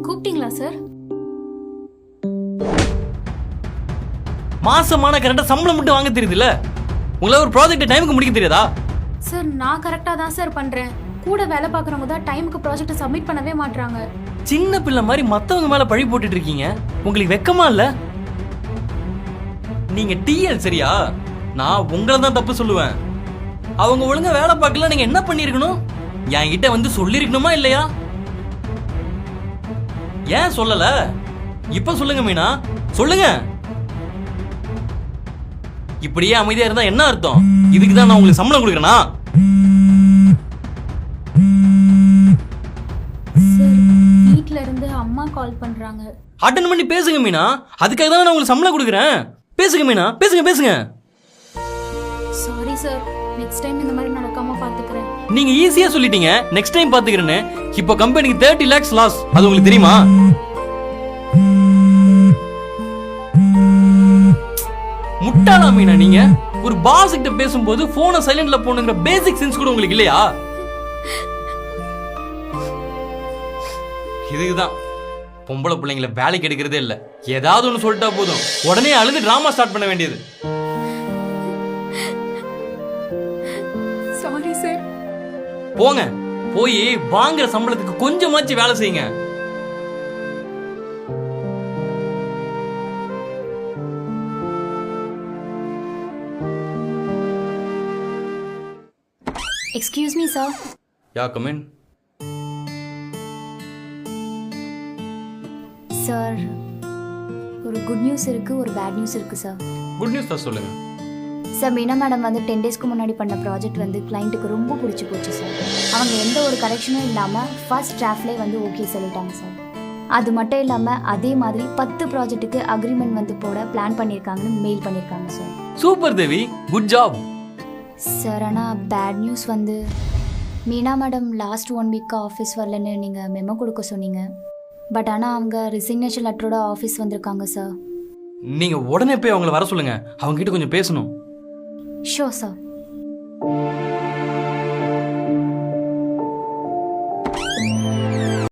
கூப்பிட்டீங்களா சார்? மாசமான கரெக்டா சம்பளம் மட்டும் வாங்க தெரியுதுல்ல, உங்களால ஒரு ப்ராஜெக்ட் டைமுக்கு முடிக்க தெரியாதா? சார் நான் கரெக்டாக தான் சார் பண்ணுறேன். கூட வேலை பார்க்குறவங்க தான் டைமுக்கு ப்ராஜெக்ட்டை சப்மிட் பண்ணவே மாட்றாங்க. சின்ன பிள்ளை மாதிரி மத்தவங்க மேல பழி போட்டுட்டு இருக்கீங்க. உங்களுக்கு வெக்கமா இல்ல? நீங்க டிஎல் சரியா? நான் உங்களை தான் தப்பு சொல்லுவேன். அவங்க ஒழுங்கா வேலை பார்க்கல, நீங்க என்ன பண்ணிருக்கணும்? என்கிட்ட வந்து சொல்லிருக்கணுமா இல்லையா? ஏன் சொல்லல? இப்ப சொல்லுங்க மீனா, சொல்லுங்க. இப்படியே அமைதியா இருந்தா என்ன அர்த்தம்? இதுக்கு தான் நான் உங்களுக்கு சம்பளம் கொடுக்கறேனா? சார் வீட்ல இருந்து அம்மா கால் பண்றாங்க. அட்டன் பண்ணி பேசுங்க மீனா, அதுக்காக தான் நான் உங்களுக்கு சம்பளம் கொடுக்குறேன். பேசுங்க மீனா, பேசுங்க பேசுங்க. சாரி சார், நெக்ஸ்ட் டைம் இந்த மாதிரி நடக்காம பாத்துக்கிறேன். நீங்க ஈஸியா சொல்லிட்டீங்க நெக்ஸ்ட் டைம் பாத்துக்கிறேன்னு. இப்போ கம்பெனிக்கு 30 lakhs லாஸ், அது உங்களுக்கு தெரியுமா? முட்டாளா மீனா நீங்க? ஒரு பாஸ் கிட்ட பேசும்போது போனை சைலண்ட்ல போனுங்கிற பேசிக் சென்ஸ் கூட உங்களுக்கு இல்லையா? இதுதான் பொம்பளை பிள்ளைங்களை வேலைக்கு எடுக்கிறதே இல்ல. ஏதாவது ஒண்ணு சொல்லிட்டா போதும் உடனே அழுது டிராமா ஸ்டார்ட் பண்ண வேண்டியது. Sorry sir. போங்க, போய் வாங்குற சம்பளத்துக்கு கொஞ்சமாச்சு வேலை செய்யுங்க. Excuse me sir. Yeah come in. Sir ஒரு குட் நியூஸ் இருக்கு, ஒரு பேட் நியூஸ் இருக்கு சார். குட் நியூஸ் தான் சொல்லுங்க. சார் மீனா மேடம் வந்து 10 டேஸ்க்கு முன்னாடி பண்ண ப்ராஜெக்ட் வந்து கிளைண்ட்டுக்கு ரொம்ப பிடிச்சி போச்சு சார். அவங்க எந்த ஒரு கரெக்ஷனும் இல்லாமல் ஃபர்ஸ்ட் டிராஃப்ட்லேயே வந்து ஓகே சொல்லிட்டாங்க சார். அது மட்டும் இல்லாமல் அதே மாதிரி 10 ப்ராஜெக்ட்டுக்கு அக்ரிமெண்ட் வந்து போட பிளான் பண்ணியிருக்காங்கன்னு மெயில் பண்ணியிருக்காங்க சார். சூப்பர் தேவி, குட் ஜாப். சார் ஆனால் பேட் நியூஸ் வந்து Meena madam last 1 week office வரலன்னு நீங்கள் மெமோ கொடுக்க சொன்னீங்க. பட் ஆனால் அவங்க ரிசிக்னேஷன் லெட்டரோட ஆஃபீஸ் வந்திருக்காங்க சார். நீங்க உடனே போய் அவங்கள வர சொல்லுங்க, அவங்க கிட்ட கொஞ்சம் பேசணும். Sure sir.